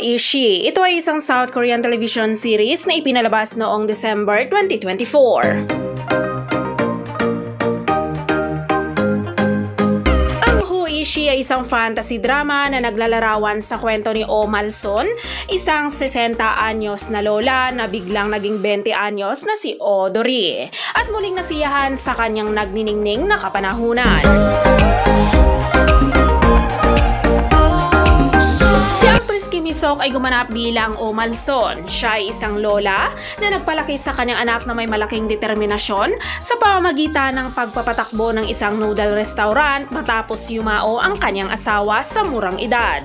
Ishi. Ito ay isang South Korean television series na ipinalabas noong December 2024. Ishi ay isang fantasy drama na naglalarawan sa kwento ni Oh Malson, isang 60 anyos na lola na biglang naging 20 anyos na si Oh Dori at muling nasiyahan sa kanyang nagniningning na kapanahunan. Kim Hee-seok ay gumanap bilang Oh Malson. Siya ay isang lola na nagpalaki sa kanyang anak na may malaking determinasyon sa pamamagitan ng pagpapatakbo ng isang noodle restaurant matapos yumao ang kanyang asawa sa murang edad.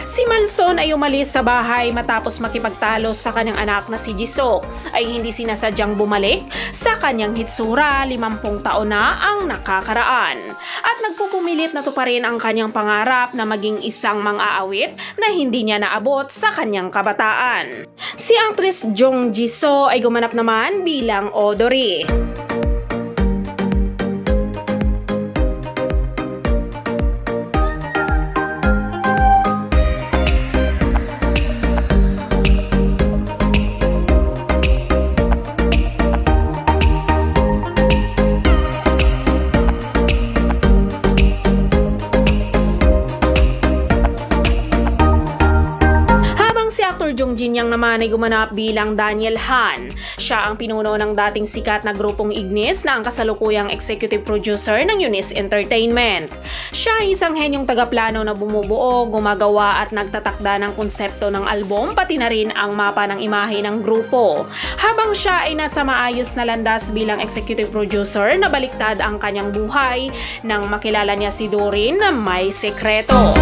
Si Malson ay umalis sa bahay matapos makipagtalo sa kanyang anak na si Ji-seok ay hindi sinasadyang bumalik sa kanyang hitsura 50 taon na ang nakakaraan at nagpupumilit na tuparin ang kanyang pangarap na maging isang mang-aawit na hindi niya naabot sa kanyang kabataan. Si actress Jung Ji-soo ay gumanap naman bilang Oh Dori. Jung Jin-young naman ay gumanap bilang Daniel Han. Siya ang pinuno ng dating sikat na grupong Ignis na ang kasalukuyang executive producer ng Eunice Entertainment. Siya ay isang henyong tagaplano na bumubuo, gumagawa at nagtatakda ng konsepto ng album pati na rin ang mapa ng imahe ng grupo. Habang siya ay nasa maayos na landas bilang executive producer, nabaliktad ang kanyang buhay nang makilala niya si Dorin na may sekreto.